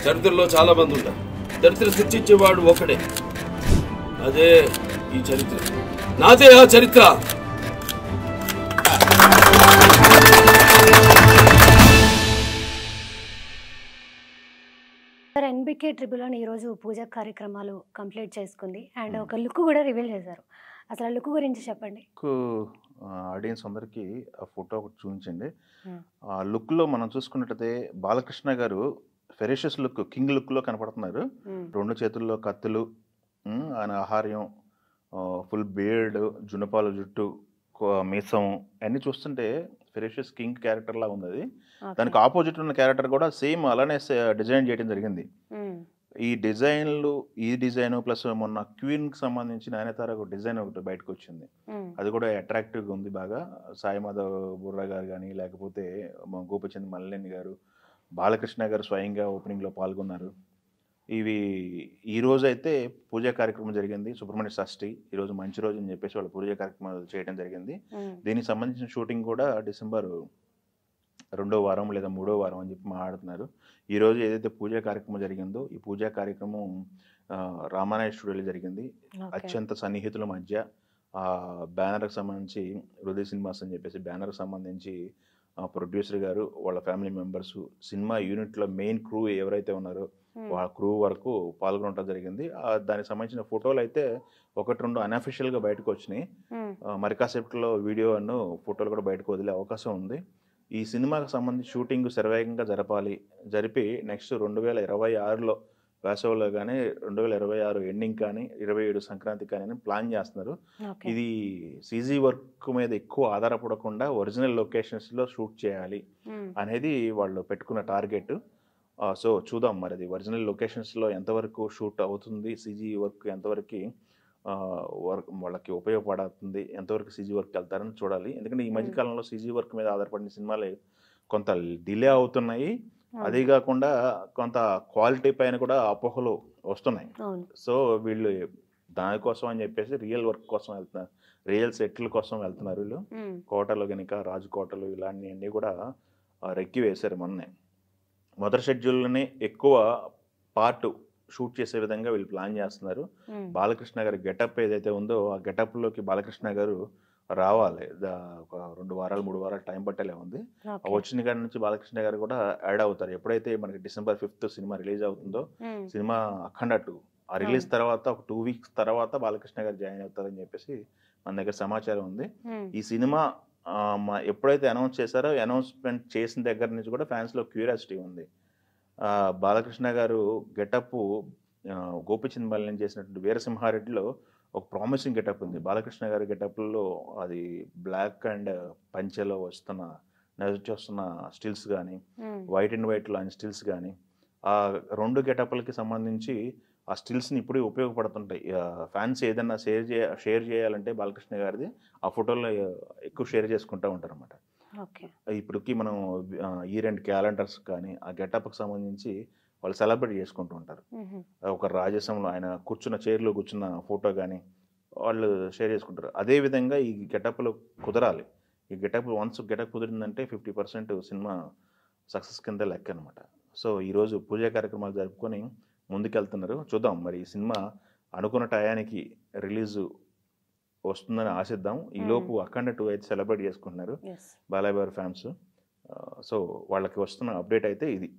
చరిత్రలో చాలా మంది ఉన్నారు. చరిత్ర సృష్టించేవాడు ఒకడే, అదే ఈ చరిత్ర. నాదే ఆ చరిత్ర. ఎన్బికే ట్రిపుల్ వన్ ఈరోజు పూజ కార్యక్రమాలు కంప్లీట్ చేసుకుంది అండ్ ఒక లుక్ కూడా రివీల్ చేశారు. అసలు ఆ లుక్ గురించి చెప్పండి. ఆడియన్స్ అందరికీ ఆ ఫోటో ఒకటి చూపించండి. ఆ లుక్లో మనం చూసుకున్నట్టయితే బాలకృష్ణ గారు ఫెరిషియస్ లుక్, కింగ్ లుక్లో కనపడుతున్నారు. 2 చేతుల్లో కత్తులు, ఆయన ఆహార్యం, ఫుల్ బియర్డ్, జునపాల జుట్టు, మీసం అన్నీ చూస్తుంటే ఫెరిషియస్ కింగ్ క్యారెక్టర్ లా ఉంది. అది దానికి ఆపోజిట్ ఉన్న క్యారెక్టర్ కూడా సేమ్ అలానే డిజైన్ చేయడం జరిగింది. ఈ డిజైన్లు, ఈ డిజైన్ ప్లస్ మొన్న క్వీన్కి సంబంధించి నయనతార ఒక డిజైన్ ఒకటి బయటకు వచ్చింది. అది కూడా అట్రాక్టివ్గా ఉంది బాగా. సాయి మాధవ్ బుర్రా గారు కానీ, లేకపోతే గోపిచంద్ మల్లేని గారు, బాలకృష్ణ గారు స్వయంగా ఓపెనింగ్లో పాల్గొన్నారు. ఇవి ఈరోజు అయితే పూజా కార్యక్రమం జరిగింది. సుబ్రహ్మణ్య షష్ఠి ఈరోజు మంచి రోజు అని చెప్పేసి వాళ్ళు పూజా కార్యక్రమాలు చేయడం జరిగింది. దీనికి సంబంధించిన షూటింగ్ కూడా డిసెంబర్ 2వ వారం లేదా 3వ వారం అని చెప్పి మాట్లాడుతున్నారు. ఈరోజు ఏదైతే పూజా కార్యక్రమం జరిగిందో ఈ పూజా కార్యక్రమం రామానాయ స్టూడియోలో జరిగింది. అత్యంత సన్నిహితుల మధ్య బ్యానర్కి సంబంధించి హృదయ సినిమాస్ అని చెప్పేసి బ్యానర్కి సంబంధించి ప్రొడ్యూసర్ గారు, వాళ్ళ ఫ్యామిలీ మెంబర్స్, సినిమా యూనిట్లో మెయిన్ క్రూ ఎవరైతే ఉన్నారో వాళ్ళ క్రూ వరకు పాల్గొనడం జరిగింది. దానికి సంబంధించిన ఫోటోలు అయితే 1-2 అన్అఫిషియల్గా బయటకు వచ్చినాయి. మరి కాసేపట్లో వీడియో అను ఫోటోలు కూడా బయటకు వదిలే అవకాశం ఉంది. ఈ సినిమాకి సంబంధించి షూటింగ్ శరవేగంగా జరిపి నెక్స్ట్ 2026లో వేసవిలో కానీ 2026 ఎండింగ్ కానీ 27 సంక్రాంతి కానీ ప్లాన్ చేస్తున్నారు. ఇది సీజీ వర్క్ మీద ఎక్కువ ఆధారపడకుండా ఒరిజినల్ లొకేషన్స్లో షూట్ చేయాలి అనేది వాళ్ళు పెట్టుకున్న టార్గెట్. సో చూద్దాం మరి అది ఒరిజినల్ లొకేషన్స్లో ఎంతవరకు షూట్ అవుతుంది, సీజీ వర్క్ ఎంతవరకు వాళ్ళకి ఉపయోగపడుతుంది, ఎంతవరకు సీజీ వర్క్ వెళ్తారని చూడాలి. ఎందుకంటే ఈ మధ్యకాలంలో సీజీ వర్క్ మీద ఆధారపడిన సినిమాలు కొంత డిలే అవుతున్నాయి. అదే కాకుండా కొంత క్వాలిటీ పైన కూడా అపోహలు వస్తున్నాయి. సో వీళ్ళు దానికోసం అని చెప్పేసి రియల్ వర్క్ కోసం వెళ్తున్నారు, రియల్ సెటిల్ కోసం వెళ్తున్నారు వీళ్ళు. కోటలు కనుక రాజకోటలు ఇలాంటివన్నీ కూడా రెక్కి వేశారు. మొదటి షెడ్యూల్ని ఎక్కువ పార్ట్ షూట్ చేసే విధంగా వీళ్ళు ప్లాన్ చేస్తున్నారు. బాలకృష్ణ గారి గెటప్ ఏదైతే ఉందో ఆ గెటప్లోకి బాలకృష్ణ గారు రావాలి. ఒక 2 వారాలు 3 వారాలు టైం పట్టేలా ఉంది. వచ్చిన కాడి నుంచి బాలకృష్ణ గారు కూడా యాడ్ అవుతారు. ఎప్పుడైతే మనకి December 5th సినిమా రిలీజ్ అవుతుందో, సినిమా అఖండ 2 ఆ రిలీజ్ తర్వాత ఒక 2 వీక్స్ తర్వాత బాలకృష్ణ గారు జాయిన్ అవుతారని చెప్పేసి మన దగ్గర సమాచారం ఉంది. ఈ సినిమా ఎప్పుడైతే అనౌన్స్ చేశారో అనౌన్స్మెంట్ చేసిన దగ్గర నుంచి కూడా ఫ్యాన్స్లో క్యూరియాసిటీ ఉంది. బాలకృష్ణ గారు గెటప్ గోపిచంద్ మల్లేని చేసినటువంటి వీరసింహారెడ్డిలో ఒక ప్రామిసింగ్ గెటప్ ఉంది. బాలకృష్ణ గారి గెటప్లో అది బ్లాక్ అండ్ పంచెలో వస్తున్న స్టిల్స్ కానీ, వైట్ అండ్ వైట్ లాంటి స్టిల్స్ కానీ, ఆ 2 గెటప్లకి సంబంధించి ఆ స్టిల్స్ని ఇప్పుడే ఉపయోగపడుతుంటాయి. ఫ్యాన్స్ ఏదన్నా షేర్ చేయాలంటే బాలకృష్ణ గారిది ఆ ఫోటోలో ఎక్కువ షేర్ చేసుకుంటూ ఉంటారు అన్నమాట. ఇప్పటికి మనం ఇయర్ ఎండ్ క్యాలెండర్స్ కానీ ఆ గెటప్కి సంబంధించి వాళ్ళు సెలబ్రేట్ చేసుకుంటూ ఉంటారు. ఒక రాజసంలో ఆయన కూర్చున్న చైర్లో కూర్చున్న ఫోటో కానీ వాళ్ళు షేర్ చేసుకుంటారు. అదేవిధంగా ఈ గెటప్లు కుదరాలి. ఈ వన్స్ గెటప్ కుదిరిందంటే 50% సినిమా సక్సెస్ కింద లెక్క అనమాట. సో ఈరోజు పూజా కార్యక్రమాలు జరుపుకొని ముందుకెళ్తున్నారు. చూద్దాం మరి ఈ సినిమా అనుకున్న టయానికి రిలీజు వస్తుందని ఆశిద్దాం. ఈలోపు అఖండ 2 అయితే సెలబ్రేట్ చేసుకుంటున్నారు బాలయ్య గారి ఫ్యాన్స్. సో వాళ్ళకి వస్తున్న అప్డేట్ అయితే ఇది.